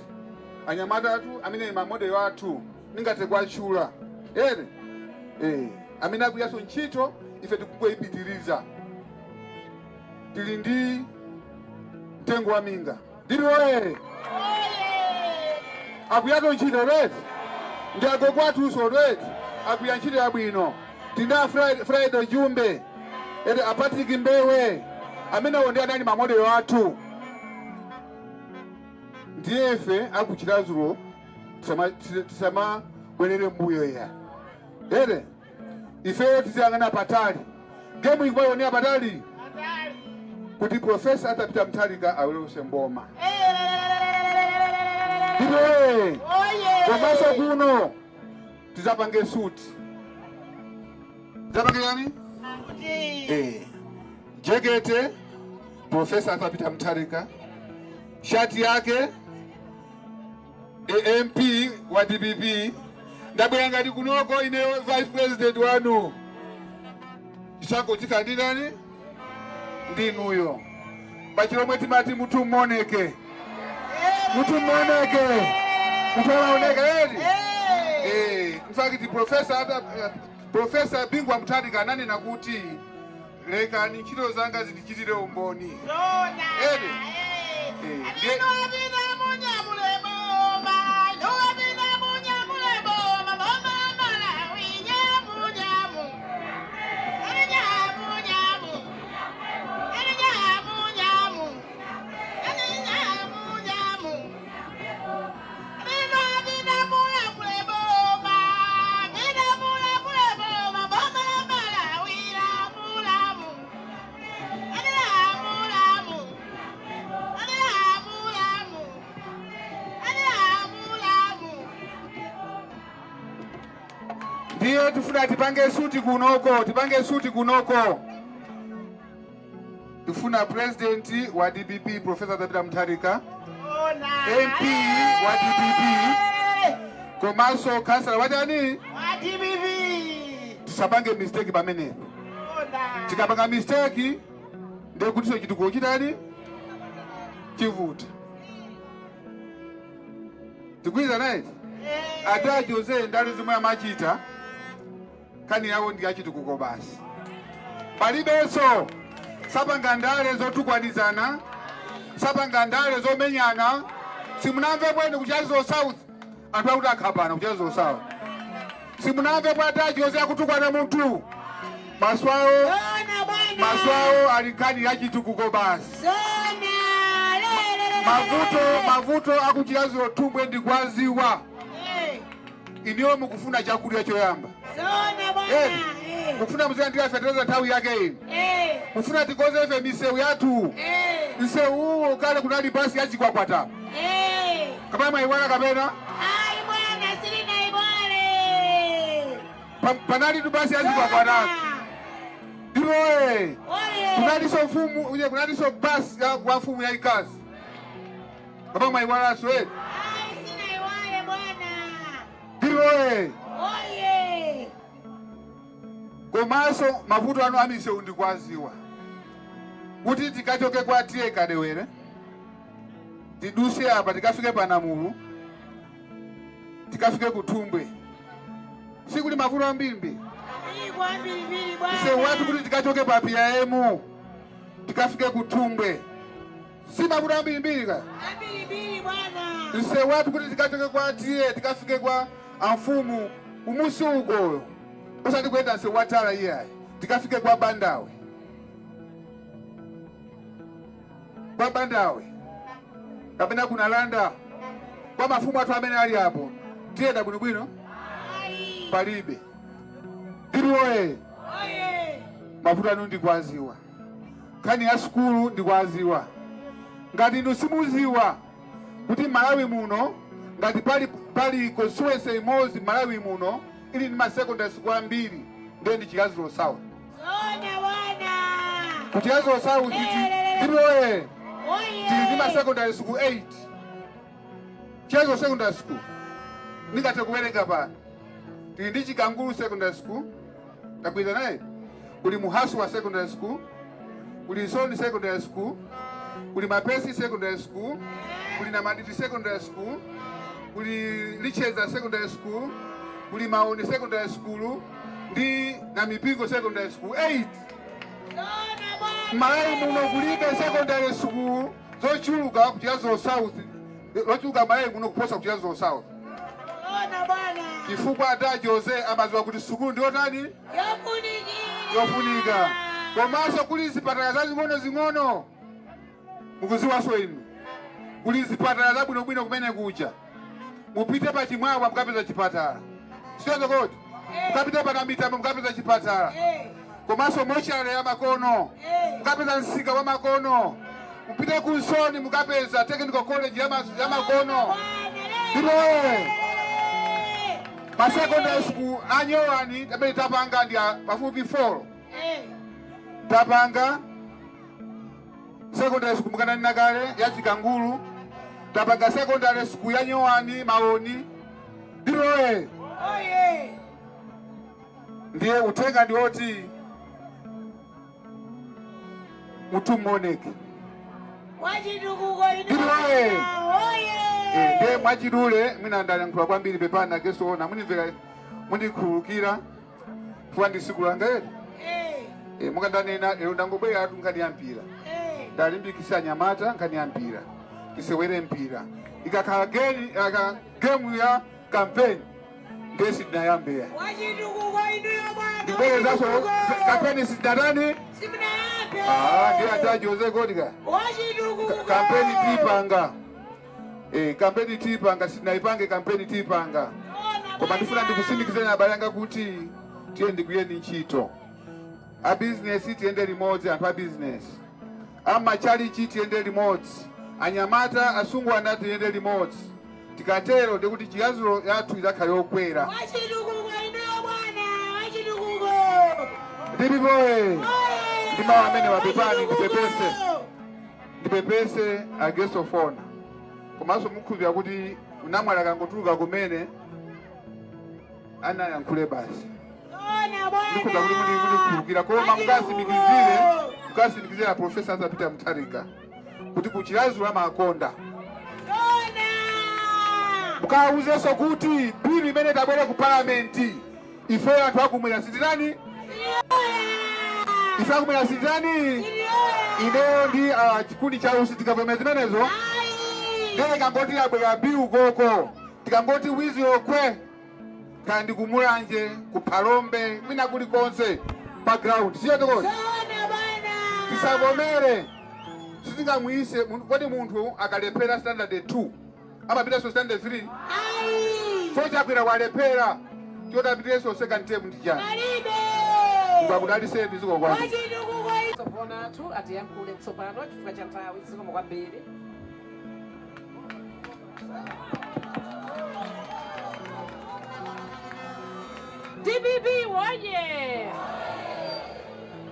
anyamata atu amene mamodelo athu ningate kwachula. Ere amene akuyaso ntchito ife tikuipitiriza. Tili ndi mtengo wa minga. Ndilo oye. Akuyato ntchito reti. Ndi agokwatu so reti. Akuya ntchito yabwino. Tinda Friday Jumbe. Ere Patrick Mbewe. Amene onde anali mamodelo athu. Ndiye ife akuchirazulo tisama bwenere mbuyo ya. Ere ife tizangana patali. Gemu ikwayo ni patali. Kuti Profesa Arthur Peter Mutharika awelose mboma. Ndiye. Komanso kuno tizapange suit. Tizapange yani? Jekete Profesa Arthur Peter Mutharika. Shati yake MP wa DPP. Ndabwera ndi kunoko ine Vice President wanu. Chisango chikandi nani? Ndinuyo. Bachilomwe timati mutu moneke. Mutu moneke. Mutu moneke edi? Mfakiti Profesa Bingwa Mutharika nani nakuti leka ni ntchito zanga zidichitire umboni. Edi? Ndiyo tufuna tipange suti kunoko. Tufuna President wa DPP Profesa Arthur Peter Mutharika. MP wa DPP. Komanso Councilor wajani? Wa DPP. Tisapange mistake pamene. Tikapanga mistake ndio kutiso chituko chitani? Chivuta. Tikwiza naye? Ada Jose ndali zimwe amachita. Kani yawo ndi achitukuko basi. Palibenso sapanga ndale zotukwanizana, sapanga ndale zomenyana. Simunamve bwene kuchazo South anthu akuti akhapana kuchazo South. Simunamve bwata Jose akutukwana muntu. Maswawo alikani achitukuko basi. Mavuto akuchilazo tumbwe ndi kwaziwa. Iniyo mukufuna chakudya choyamba. mufuna muziyandira fetereza nthawi yake ino mufuna tikoze ife misewu yathu msewu uwo kale kunali basi yachikwakwataa kapena mwayiwala kapena panali tu basi yachikwakwataa ndipo kunaliso mfumu uye kunaliso basi wa mfumu ya ikazi kapena mwayiwala soe ndipo komanso mavuto anu amisewu ndikwaziwa kuti tikachoke kwa tiye kadewere tiduse apa tikafike panamulu tikafike kutumbwe sikuli mavuto ambiri msewu watu kuti tikachoke pa PIM tikafike kutumbwe si mavuto ambiri ka msewu watu kuti tikachoke kwa tiye tikafike kwa amfumu umusi ugoyo usati kwenda msewu watala iyayi tikafike kwa Bandawe kapena kuna landa kwa mafumu watu amene ali hapo tiyenda bwinobwino palibe ndiwoye mavuto anu ndikwaziwa nkhani ya sukulu ndikwaziwa ngati inu simuziwa kuti Malawi muno ngati pali constituency imodzi Malawi muno ili ni secondary school ambiri ndiye ndi Chikaziro South Chikaziro South ndiwoye ndi secondary school 8 Chikaziro secondary school nikate kuwerenga pa ndi Chikanguru secondary school takwita naye kuli Muhasu wa secondary school kuli Soni secondary school kuli Mapesi secondary school kuli Namaditi secondary school kuli Licheza secondary school kuli Maoni secondary school ndi na Mipingo secondary school 8 Malawi muno kulibe secondary school zochuluka ku Chikaziro South zochuluka Malawi muno kuposa ku Chikaziro South chifukwa ata Jose amaziwa kuti sukulu ndiyo tani yofunika komanso kuli zipatala zazing'ono mukuziwaso inu kuli zipatala zabwinobwino kumene kuja mupite pa Chimwawa mukapeza chipatala siyozo koti mukapita pa Namitambo mukapeza chipatala komanso mochale ya Makono mukapeza msika wa Makono mupite ku Nsoni mukapeza technical college ya Makono pa secondary school anyowani tabeli tapanga ndi pafupi 4 tapanga secondary school mukana nakale ya Chikanguru tapanga secondary school ya Nyowani Maoni ndiroe ndiye utenga ndioti mutumoneke ndiroe ndiye mwachidule mwina ndalankhula kwambiri pepana keso na munimvera mundikhululukira fuwa ndi siku langa eri mukandanena lero ndangobwera atu nkhaniyampira ndalimbikisa anyamata nkhaniyampira tisewere mpira ikakhala gemu ya kampeni ndiye sidinayambeya ndibwerezaso kampeni sidatani ndiye ata Jose Godika kampeni tipanga kampeni tipanga sinaipange kampeni tipanga koma ndifuna ndikusindikizeni abale anga kuti tiye ndikuyeni ntchito a business tiende limodzi anthu a business amachalichi tiende limodzi anyamata asungwana tiende limodzi tikatero ndikuti Chikaziro yathu izakhale yokwera ndibiboye ndimawa amene wapepani ndipepese agesofona komanso mukhulupirira kuti unamwali akangotuluka kumene anayankhule basi ndikhuza kuti mulikhulupirira koma mukasindikizira Profesa Arthur Peter Mutharika kuti ku Chikaziro amakonda mukawuzenso kuti bill imene tabwere ku parliament ife anthu akumwera sitirani ife akumwera sitirani ineyo ndi chikundi cha usi tikavomera zimenezo ndiye kangoti abwera bill koko tikangoti wizi okwe kandi kumulanje kuphalombe mwina kulikonse background siyo tokoti tisavomere sitingamuyise kodi munthu akalephera standard 2 amapita so standard 3 so chakwera walephera chotapitireso second term ndi chani Mbakudaliseni ziko kwa. Sofona tu atiyamkule kusopano chifukwa cha nthawi zikomo kwambiri. DBB woye!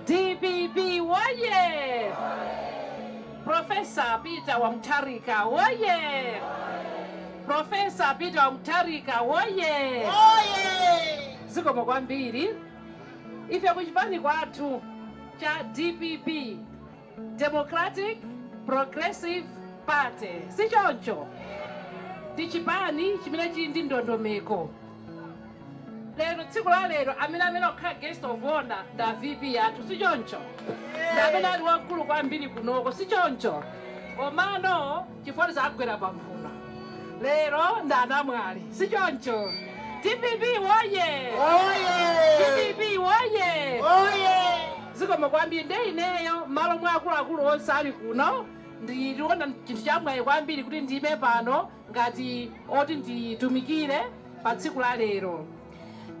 DBB woye! Profesa Peter Wamtarika woye! Profesa Peter Wamtarika woye! Zikomo kwambiri. Ife kuchipani kwathu cha DPP, Democratic Progressive Party. Sichoncho. Tichipani chimene chili ndi ndondomeko. Lero tsiku la lero amene okhala guest of honor da VP yathu sichoncho. Amene ali wamkulu kwambiri kunoko sichoncho. Omano chifukwa zakugwera pamphuno. Lero ndanamwali sichoncho. DPP woye! DPP woye! Zikomo kwambiri nde ineyo malo mwa akuluakulu onse ali kuno ndiona chinthu chamwayi kwambiri kuti ndime pano ngati oti nditumikire pa tsiku la lero.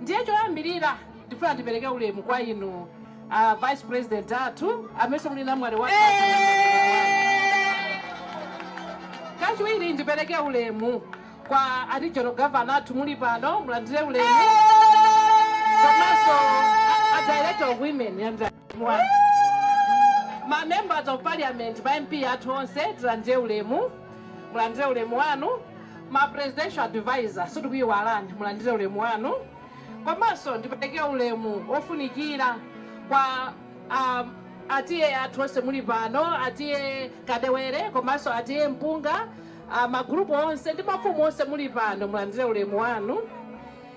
Ndiye choyambirira ndifuna ndipereke ulemu kwa inu Vice President athu amene muli namwali wa kachiwiri ndipereke ulemu kwa Regional Governor athu muli pano mulandire ulemu komanso Director of Women and ma members of parliament ma MP athu onse tilandire ulemu mulandire ulemu wanu ma presidential advisor sitikuyiwalani mulandire ulemu wanu komanso ndipereke ulemu ofunikira kwa atiye athu onse muli pano atiye Kadewere komanso atiye Mpunga magrupu onse ndi mafumu onse muli pano mulandire ulemu wanu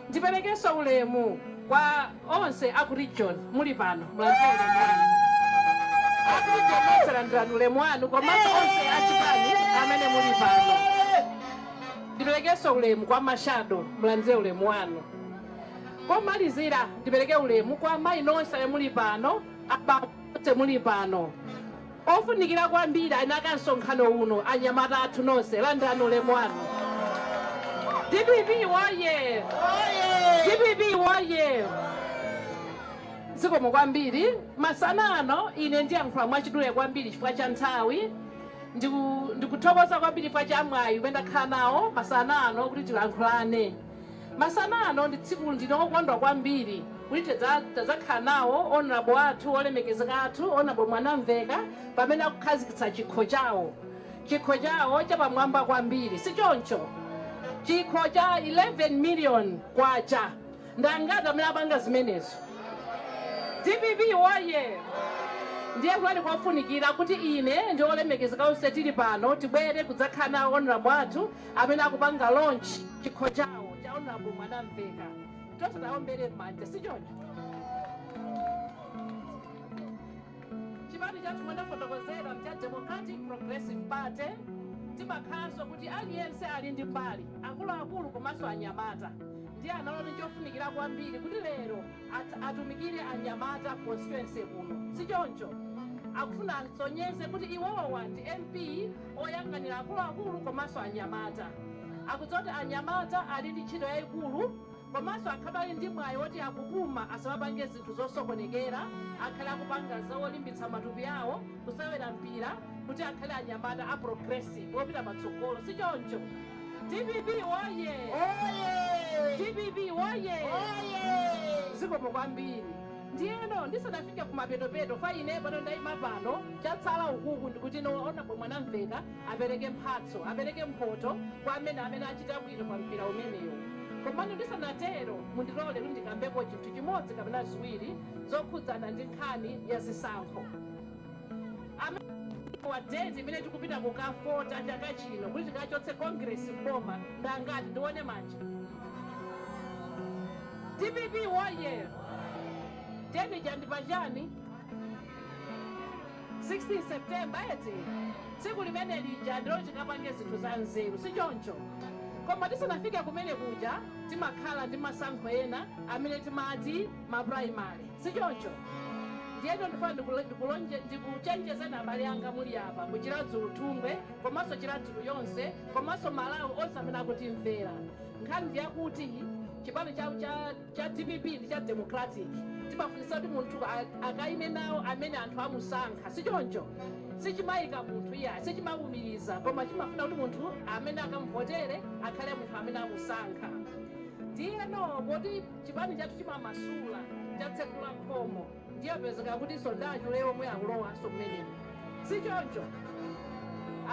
ndiperekenso ulemu kwa onse aku region muli pano mulandire ulemu wanu aku region onse landirani ulemu wanu komanso onse achipani amene muli pano ndiperekenso ulemu kwa mashado mulandire ulemu wanu komalizira ndipereke ulemu kwa mayi nonse muli pano abambo onse muli pano ofunikira kwambiri anaka nsonkhano uno anyamata athu nonse landirani ulemu wanu. DPP woye! DPP woye! Zikomo kwambiri masana ano ine ndiyankhula mwachidule kwambiri chifukwa cha nthawi ndikuthokoza kwambiri chifukwa cha mwayi umene ndakhala nawo masana ano kuti tilankhulane. Masana ano ndi tsiku ndinokondwa kwambiri kuti tazakhala nawo honorable athu olemekezeka athu honorable Mwanamveka pamene akukhazikitsa chikho chawo chapamwamba kwambiri sichoncho chikho cha 11 million kwacha ndangati amene apanga zimenezo. DPP woye! Ndiye kuti kwafunikira kuti ine ndi olemekezeka onse tili pano tibwere kudzakhala nawo honorable athu amene akupanga launch chikho chawo cha honorable Mwanamveka. Tonse taombere manja sichoncho. Chipani chathu mwandafotokozera cha Democratic Progressive Party timakhalanso kuti aliyense ali ndi mbali akuluakulu komanso anyamata ndiye analoti chofunikira kwambiri kuti lero atumikire anyamata constituency kuno sichoncho akufuna asonyeze kuti iwowa ndi MP oyang'anira akuluakulu komanso anyamata akudzoti anyamata ali ndi ntchito yayikulu komanso akhale ali ndi mwayi woti akupuma asamapange zinthu zosokonekera akhale akupanga zolimbitsa matupi awo kusewera mpira kuti akhale anyamata a progressive opita patsogolo sichoncho. DPP woye! DPP woye! Zikomo kwambiri ndiyeno ndisanafike kumapeto fa ine pano ndayima pano chatsala ukuku ndikuti honorable Mwanamveka apereke mphatso apereke mphoto kwa amene achita bwino pa mpira umeneyo. Komano ndisanatero mundilole kuti ndikambepo chinthu chimodzi kapena ziwiri zokhudzana ndi nkhani ya zisankho. Wa date imene tikupita kukafota chaka chino kuti tikachotse Congress mboma ndangati ndione manja. DPP woye! Teni jandipajani 16 September eti tsiku limene lija ndilo tikapange zinthu za nzeru sichoncho. Koma tisanafike kumene kuja timakhala ndi masankho ena amene timati ma primary sichoncho. Ndiyeto ndifuna ndikuchenjezeni abale anga muli apa kuchiradzulu Thungwe komanso chiradzulu yonse komanso Malawi onse amene akutimvera nkhani ndiyakuti chipani cha DPP ndi cha democratic timafunisa kuti munthu akaime nawo amene anthu amusankha sichoncho sichimayika munthu iya sichimawumiriza koma chimafuna kuti munthu amene akamvotere akhale munthu amene amusankha ndiyeno poti chipani chathu chimamasula chatsekula khomo ndiyapezeka kuti sondacho lero omwe akulowanso kumeneko sichoncho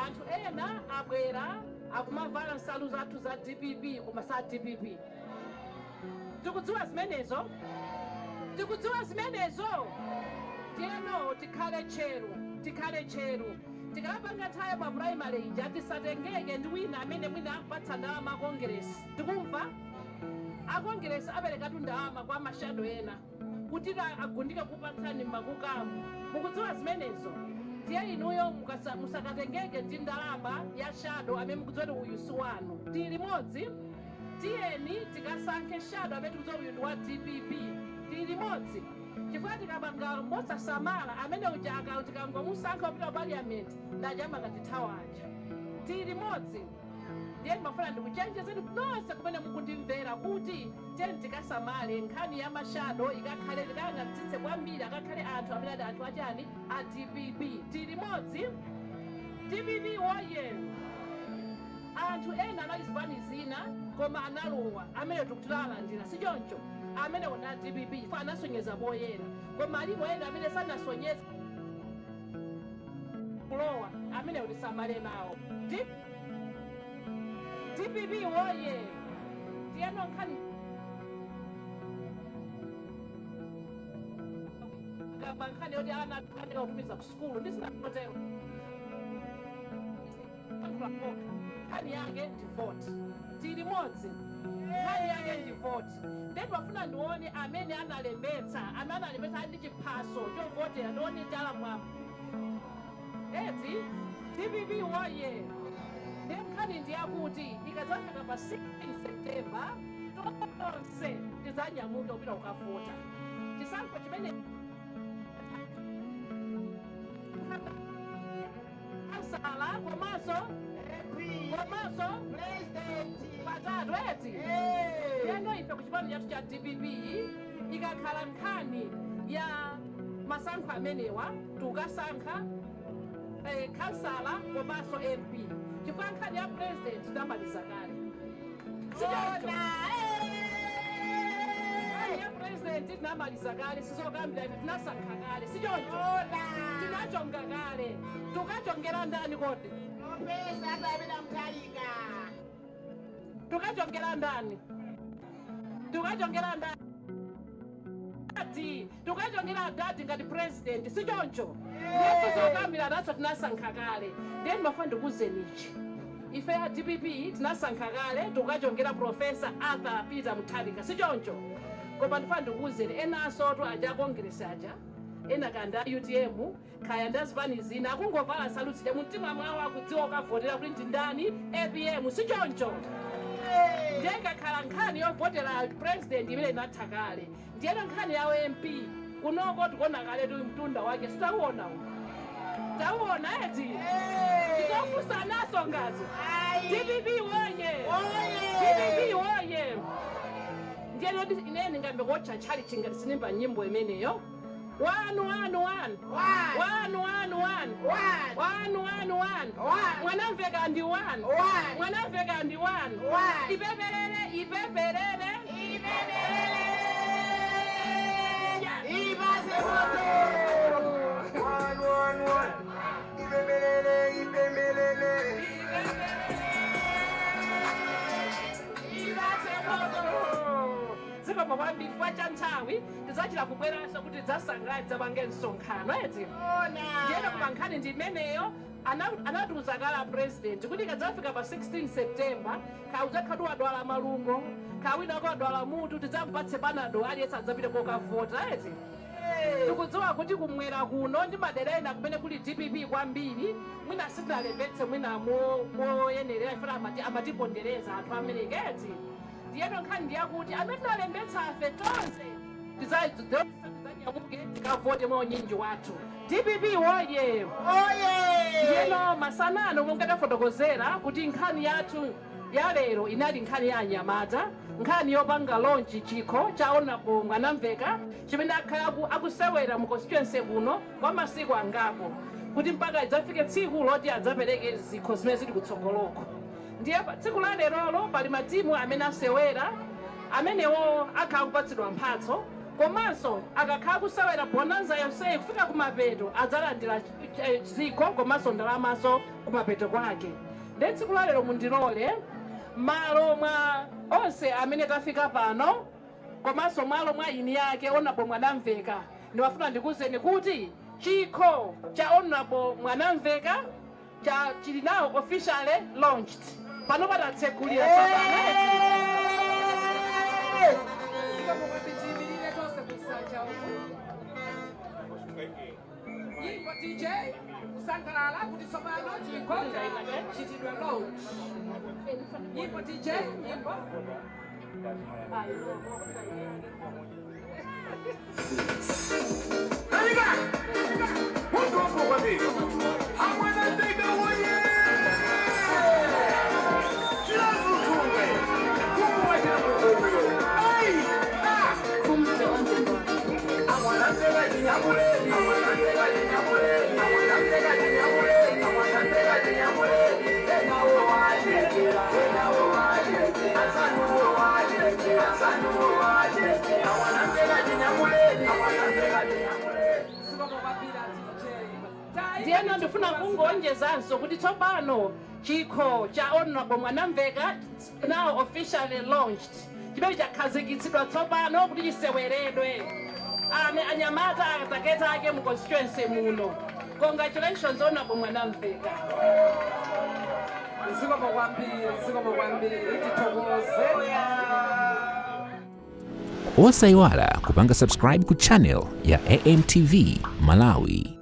anthu ena abwera akumavala nsalu zathu za DPP koma sa DPP tikudziwa zimenezo ndiyeno tikhale tcheru tikalapanga nthawi pa primary ija tisatengeke ndi wina amene mwina akupatsa ndalama akongeresi tikumva akongeresi aperekatu ndalama kwa mashado ena kuti agundike kupatsani makukamu mukudziwa zimenezo tiye inuyo musakatengeke ndi ndalama ya shado amene mukudziwa kuti uyu si wanu tili limodzi tiyeni tikasankhe shado amene tikudziwa uyu ndi wa DPP tili limodzi chifukwa tikapanga mosasamala amene uja tikangomusankha kupita parliament ndachama ngatithawaja tili limodzi ndiye mafuna ndikuchenjezeni nonse kumene mukundimvera kuti tiyeni tikasamale nkhani ya mashado ikakhale tikang'anitsitse kwambiri akakhale anthu amene adi anthu achani a DPP tili limodzi DPP woye anthu ena anali zipani zina koma analowa amene tikutilalandira sichoncho amene ona DPP ife anasonyeza poyera koma alipo ena amene sanasonyeza kulowa amene utisamale nawo DPP woye ndiyeno nkhani kamba nkhani yoti ana kutumiza ku sukulu ndisinakotero nkhani yake ndi vote tili limodzi nkhani yake ndi vote ndipo bafuna ndione amene analembetsa ndi chiphaso chovotera ndione chala mwambo eti DPP woye nkhani ndiyakuti ikadzafika pa 16 September tonse tizanyamuka kupita kukavota chisankho chimene sala komanso patatu eti yeno ife kuchipani chathu cha DPP ikakhala nkhani ya masankho amenewa tukasankha kansala komanso MP chifukwa nkhani ya president tidamaliza kale ya president tinamaliza kale sizokambira ife tinasankha kale sichoncho tinachonga kale tukachongera ndani kodi tukachongera ndani tukachongera dadi ngati president sichoncho sizokambira naso tinasankha kale then mafuna ndikuzenichi ife ya DPP tinasankha kale tukachongera Professor Arthur Peter Mutharika sichoncho koma ndifuna ndikuzeni enaso to aja kongresi aja ena kanda UTM kaya ndazipani zina akungovala salute mumtima mwawo akudziwa ukavotera kuti ndi ndani APM sichoncho ndengakhala nkhani yovotera president imene inatha kale ndiyena nkhani yawo MP kunoko tikuona kale tu mtunda wake sitauona tauona eti tikafusa naso ngazi DPP woye ndiyena kuti inene ngambe kocha chali chingati sinimba nyimbo imeneyo 111 mwanamveka ndi 1 ipepelele zikoma kwambiri kwacha nthawi tizachira kubweranso kuti zasangaladza pange msonkhano eti ndiyena koma nkhani ndi imeneyo anatiuza kala president kuti ikadzafika pa 16 September kauzakhatu wadwala malungo kawina kodwala mutu tidzamupatse panado aliyense adzapite kokavota eti tikudziwa kuti kumwera kuno ndi madera ena kumene kuli DPP kwambiri mwina sitinalembetse mwina moyenerera ifuna amatipondereza anthu ameneke eti ndiyeno nkhani ndiyakuti amene tinalembetsa afe tonse tidzanyamuke tikavote mwa unyinji wathu DPP woye ndiyeno masanano monga tafotokozera kuti nkhani yathu ya lero inali nkhani ya anyamata nkhani yopanga launch chikho cha Honorable Mwanamveka chimene akhala akusewera mu constituency kuno kwa masiku angapo kuti mpaka idzafike tsiku loti adzapereke zikho zimene zili kutsogoloko. Ndiye tsiku la lerolo pali matimu amene asewera amenewo akhala kupatsidwa mphatso komanso akakhala kusewera bonanza yonse kufika kumapeto adzalandira zikho komanso ndalamaso kumapeto kwake. Ndiye tsiku la lero mundilole malo mwa onse amene tafika pano komanso malo mwa ini yake Honorable Mwanamveka ndiwafuna ndikuzeni kuti chikho cha Honorable Mwanamveka chili now officially launched. Pano patatsekulira Yimbo DJ kusangalala kuti tsopano chikho chitidwa launch. Yimbo DJ yimbo. Ndiyena ndifuna kungonjezanso kuti tsopano chikho cha Honorable Mwanamveka now officially launched. Chimene chakhazikitsidwa tsopano kuti chiseweredwe. Anyamata ataketa ake mu constituency muno. Congratulations Honorable Mwanamveka. Zikomo kwambiri tithokoze. Osayiwala kupanga subscribe ku channel ya AMTV Malawi.